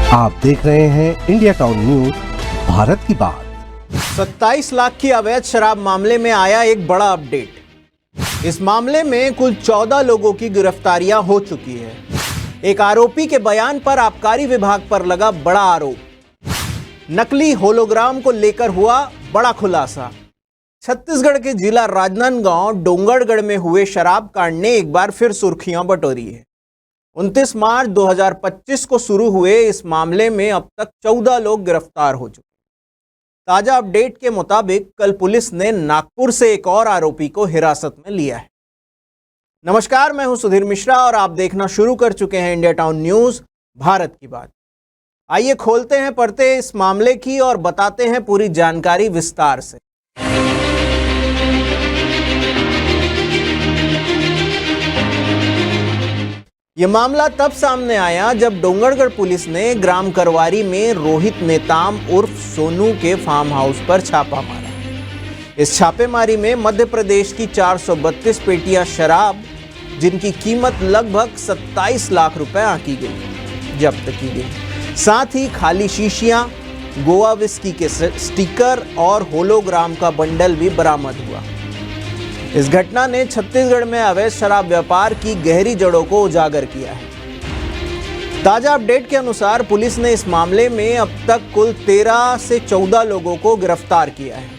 आप देख रहे हैं इंडिया टाउन न्यूज, भारत की बात। 27 लाख की अवैध शराब मामले में आया एक बड़ा अपडेट। इस मामले में कुल 14 लोगों की गिरफ्तारियां हो चुकी है। एक आरोपी के बयान पर आबकारी विभाग पर लगा बड़ा आरोप। नकली होलोग्राम को लेकर हुआ बड़ा खुलासा। छत्तीसगढ़ के जिला राजनांदगांव डोंगरगढ़ में हुए शराब कांड ने एक बार फिर सुर्खियां बटोरी है। 29 मार्च 2025 को शुरू हुए इस मामले में अब तक 14 लोग गिरफ्तार हो चुके। ताजा अपडेट के मुताबिक कल पुलिस ने नागपुर से एक और आरोपी को हिरासत में लिया है। नमस्कार, मैं हूं सुधीर मिश्रा और आप देखना शुरू कर चुके हैं इंडिया टाउन न्यूज, भारत की बात। आइए खोलते हैं पर्दे इस मामले की और बताते हैं पूरी जानकारी विस्तार से। यह मामला तब सामने आया जब डोंगरगढ़ पुलिस ने ग्राम करवारी में रोहित नेताम उर्फ सोनू के फार्म हाउस पर छापा मारा। इस छापेमारी में मध्य प्रदेश की 432 पेटियां शराब, जिनकी कीमत लगभग 27 लाख रुपए आंकी गई, जब्त की गई। साथ ही खाली शीशियां, गोवा विस्की के स्टिकर और होलोग्राम का बंडल भी बरामद हुआ। इस घटना ने छत्तीसगढ़ में अवैध शराब व्यापार की गहरी जड़ों को उजागर किया है। ताजा अपडेट के अनुसार पुलिस ने इस मामले में अब तक कुल 13 से 14 लोगों को गिरफ्तार किया है।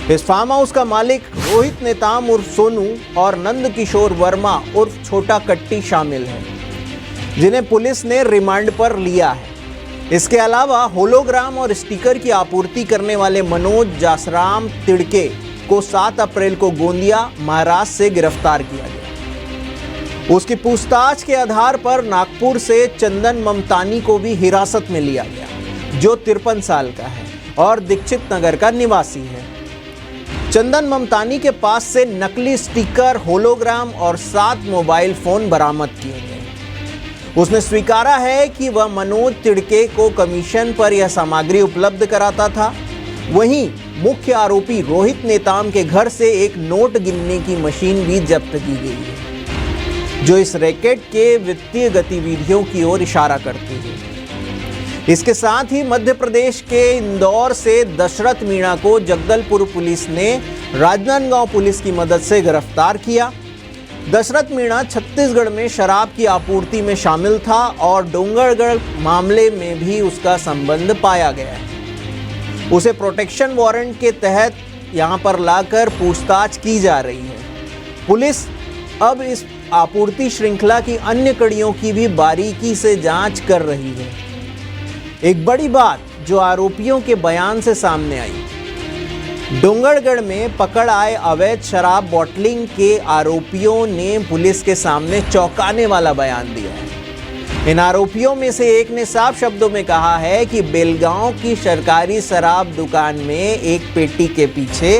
इस फार्म हाउस का मालिक रोहित नेताम उर्फ सोनू और नंद किशोर वर्मा उर्फ छोटा कट्टी शामिल है, जिन्हें पुलिस ने रिमांड पर लिया है। इसके अलावा होलोग्राम और स्टिकर की आपूर्ति करने वाले मनोज जासराम तिड़के को 7 अप्रैल को गोंदिया, महाराष्ट्र से गिरफ्तार किया गया। उसकी पूछताछ के आधार पर नागपुर से चंदन ममतानी को भी हिरासत में लिया गया, जो 53 साल का है और दीक्षित नगर का निवासी है। चंदन ममतानी के पास से नकली स्टिकर, होलोग्राम और 7 मोबाइल फोन बरामद किए गए। उसने स्वीकारा है कि वह मनोज तिड़के को कमीशन पर यह सामग्री उपलब्ध कराता था। वहीं मुख्य आरोपी रोहित नेताम के घर से एक नोट गिनने की मशीन भी जब्त की गई है, जो इस रैकेट के वित्तीय गतिविधियों की ओर इशारा करती है। इसके साथ ही मध्य प्रदेश के इंदौर से दशरथ मीणा को जगदलपुर पुलिस ने राजनांदगांव पुलिस की मदद से गिरफ्तार किया। दशरथ मीणा छत्तीसगढ़ में शराब की आपूर्ति में शामिल था और डोंगरगढ़ मामले में भी उसका संबंध पाया गया है। उसे प्रोटेक्शन वारंट के तहत यहां पर लाकर पूछताछ की जा रही है। पुलिस अब इस आपूर्ति श्रृंखला की अन्य कड़ियों की भी बारीकी से जांच कर रही है। एक बड़ी बात जो आरोपियों के बयान से सामने आई, डोंगरगढ़ में पकड़ आए अवैध शराब बॉटलिंग के आरोपियों ने पुलिस के सामने चौंकाने वाला बयान दिया है। इन आरोपियों में से एक ने साफ शब्दों में कहा है कि बेलगांव की सरकारी शराब दुकान में एक पेटी के पीछे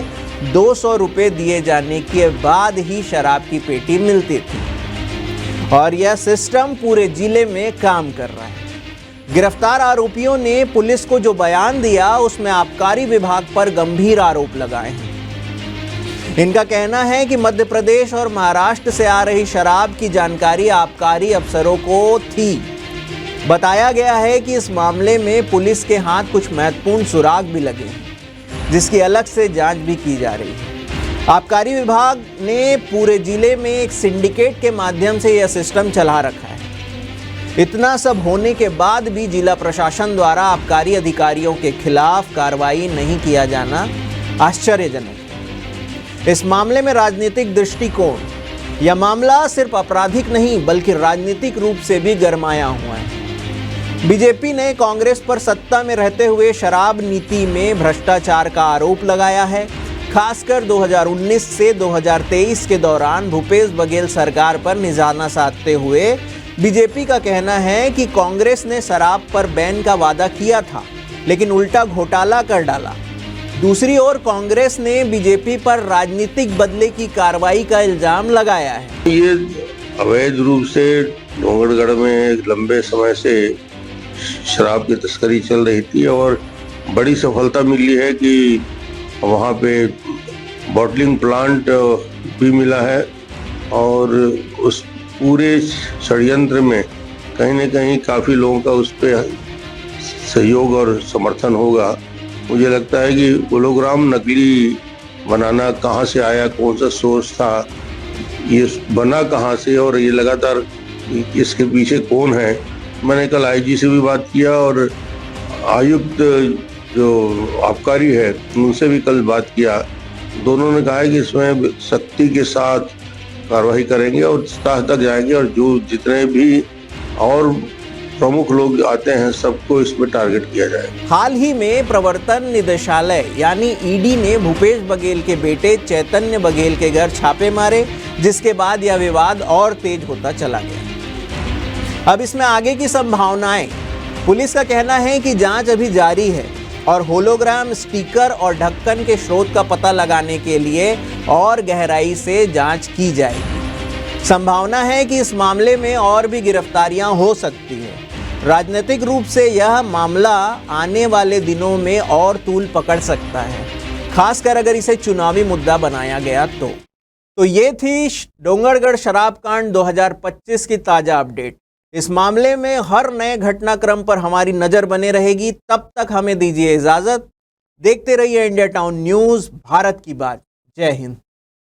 200 रुपए दिए जाने के बाद ही शराब की पेटी मिलती थी और यह सिस्टम पूरे जिले में काम कर रहा है। गिरफ्तार आरोपियों ने पुलिस को जो बयान दिया उसमें आबकारी विभाग पर गंभीर आरोप लगाए हैं। इनका कहना है कि मध्य प्रदेश और महाराष्ट्र से आ रही शराब की जानकारी आबकारी अफसरों को थी। बताया गया है कि इस मामले में पुलिस के हाथ कुछ महत्वपूर्ण सुराग भी लगे हैं, जिसकी अलग से जांच भी की जा रही है। आबकारी विभाग ने पूरे जिले में एक सिंडिकेट के माध्यम से यह सिस्टम चला रखा है। इतना सब होने के बाद भी जिला प्रशासन द्वारा आबकारी अधिकारियों के खिलाफ कार्रवाई नहीं किया जाना आश्चर्यजनक है। इस मामले में राजनीतिक दृष्टिकोण, यह मामला सिर्फ आपराधिक नहीं बल्कि राजनीतिक रूप से भी गरमाया हुआ है। बीजेपी ने कांग्रेस पर सत्ता में रहते हुए शराब नीति में भ्रष्टाचार का आरोप लगाया है। खासकर 2019 से 2023 के दौरान भूपेश बघेल सरकार पर निशाना साधते हुए बीजेपी का कहना है कि कांग्रेस ने शराब पर बैन का वादा किया था, लेकिन उल्टा घोटाला कर डाला। दूसरी ओर कांग्रेस ने बीजेपी पर राजनीतिक बदले की कार्रवाई का इल्जाम लगाया है। ये अवैध रूप से डोंगरगढ़ में लंबे समय से शराब की तस्करी चल रही थी और बड़ी सफलता मिली है कि वहाँ पे बॉटलिंग प्लांट भी मिला है और उस पूरे षड्यंत्र में कहीं न कहीं काफ़ी लोगों का उस पे सहयोग और समर्थन होगा। मुझे लगता है कि होलोग्राम नकली बनाना कहाँ से आया, कौन सा सोर्स था, ये बना कहाँ से और ये लगातार इसके पीछे कौन है। मैंने कल आईजी से भी बात किया और आयुक्त जो आबकारी है उनसे भी कल बात किया। दोनों ने कहा है कि इसमें सख्ती के साथ कार्रवाई करेंगे और तह तक जाएंगे और जो जितने भी और प्रमुख लोग आते हैं सबको इसमें टारगेट किया जाएगा। हाल ही में प्रवर्तन निदेशालय यानी ईडी ने भूपेश बघेल के बेटे चैतन्य बघेल के घर छापे मारे, जिसके बाद यह विवाद और तेज होता चला गया। अब इसमें आगे की संभावनाएं, पुलिस का कहना है कि जांच अभी जारी है और होलोग्राम स्टिकर और ढक्कन के स्रोत का पता लगाने के लिए और गहराई से जांच की जाएगी। संभावना है कि इस मामले में और भी गिरफ्तारियां हो सकती है। राजनीतिक रूप से यह मामला आने वाले दिनों में और तूल पकड़ सकता है, खासकर अगर इसे चुनावी मुद्दा बनाया गया तो ये थी डोंगरगढ़ शराब कांड 2025 की ताजा अपडेट। इस मामले में हर नए घटनाक्रम पर हमारी नजर बने रहेगी। तब तक हमें दीजिए इजाजत। देखते रहिए इंडिया टाउन न्यूज, भारत की बात। जय हिंद।